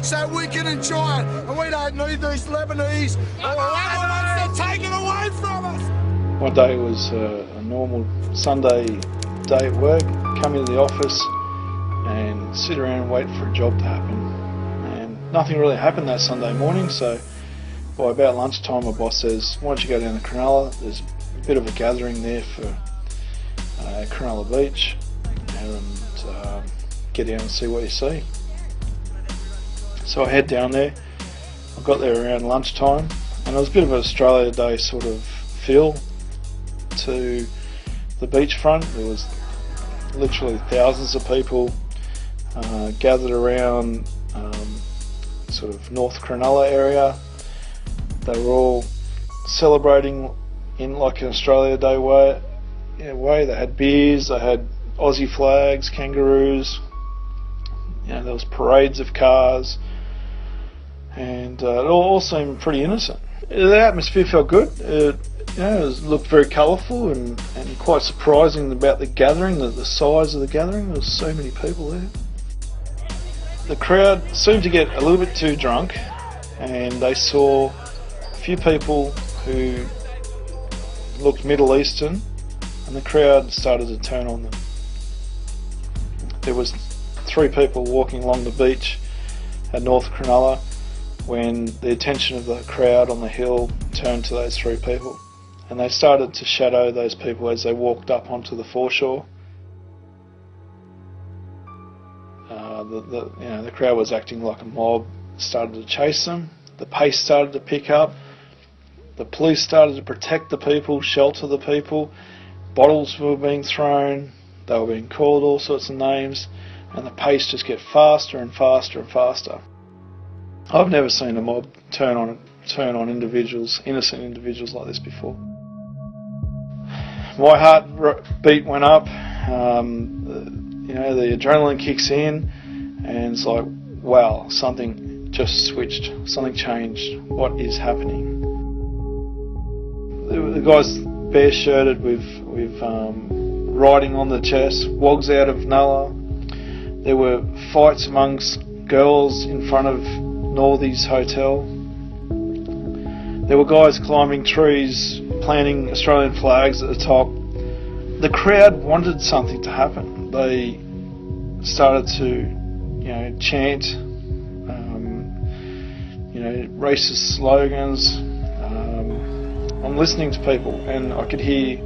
so we can enjoy it. And we don't need these Lebanese or other ones to take it away from us. One day was a normal Sunday day at work, come into the office and sit around and wait for a job to happen. And nothing really happened that Sunday morning, so by about lunchtime my boss says, why don't you go down to Cronulla, there's a bit of a gathering there for Cronulla Beach, and get down and see what you see. So I head down there. I got there around lunchtime, and it was a bit of an Australia Day sort of feel to the beachfront. There was literally thousands of people gathered around sort of North Cronulla area. They were all celebrating in like an Australia Day way. They had beers, they had Aussie flags, kangaroos. There was parades of cars, and it all seemed pretty innocent. The atmosphere felt good. It looked very colourful and quite surprising about the gathering, the size of the gathering. There was so many people there. The crowd seemed to get a little bit too drunk, and they saw a few people who looked Middle Eastern, and the crowd started to turn on them. There was 3 people walking along the beach at North Cronulla when the attention of the crowd on the hill turned to those 3 people, and they started to shadow those people as they walked up onto the foreshore. The crowd was acting like a mob, started to chase them. The pace started to pick up. The police started to protect the people, shelter the people. Bottles were being thrown. They were being called all sorts of names, and the pace just get faster and faster and faster. I've never seen a mob turn on individuals, innocent individuals like this before. My heartbeat went up. The adrenaline kicks in, and it's like, wow, something just switched, something changed. What is happening? The guys bare-shirted with writing on the chest, wogs out of Nulla. There were fights amongst girls in front of Northy's Hotel. There were guys climbing trees, planting Australian flags at the top. The crowd wanted something to happen. They started to, chant, racist slogans. I'm listening to people, and I could hear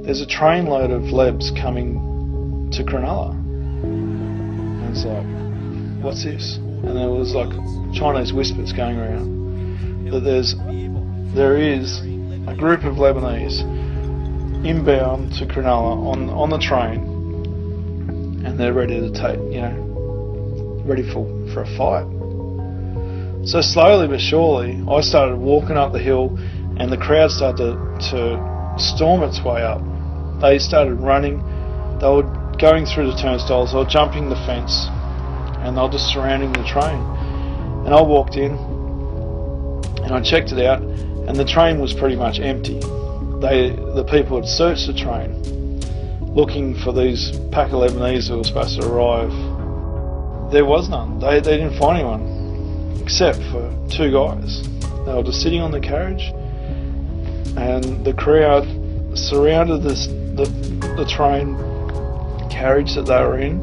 there's a trainload of Lebs coming to Cronulla. And it's like, what's this? And there was like Chinese whispers going around that there is a group of Lebanese inbound to Cronulla on the train, and they're ready to take, ready for a fight. So slowly but surely, I started walking up the hill, and the crowd started to storm its way up. They started running. They were going through the turnstiles. They were jumping the fence, and they were just surrounding the train. And I walked in, and I checked it out, and the train was pretty much empty. The people had searched the train, looking for these pack of Lebanese who were supposed to arrive. There was none. They didn't find anyone, except for 2 guys. They were just sitting on the carriage, and the crowd surrounded the train carriage that they were in,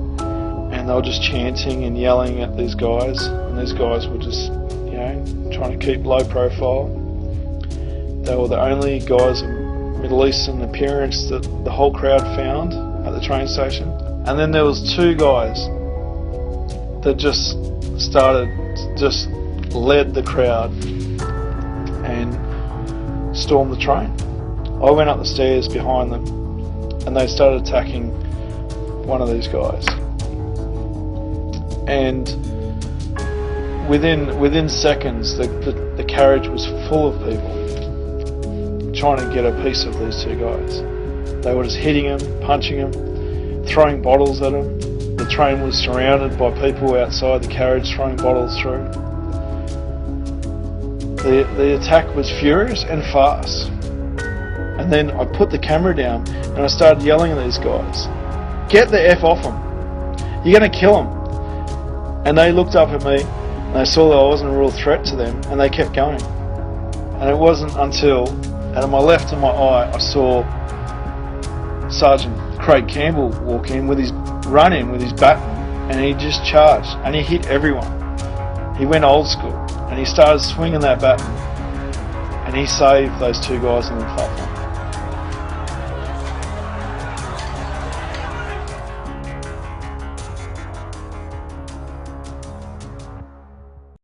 and they were just chanting and yelling at these guys, and these guys were just, trying to keep low profile. They were the only guys of Middle Eastern appearance that the whole crowd found at the train station. And then there was 2 guys that just led the crowd and stormed the train. I went up the stairs behind them, and they started attacking one of these guys. And within seconds, the carriage was full of people trying to get a piece of these 2 guys. They were just hitting them, punching them, throwing bottles at them. The train was surrounded by people outside the carriage throwing bottles through. The attack was furious and fast. And then I put the camera down and I started yelling at these guys, "Get the F off them. You're going to kill them." And they looked up at me And they saw that I wasn't a real threat to them, and they kept going. And it wasn't until, out of my left of my eye, I saw Sergeant Craig Campbell walk in with his baton, and he just charged, and he hit everyone. He went old school, and he started swinging that baton, and he saved those two guys on the platform.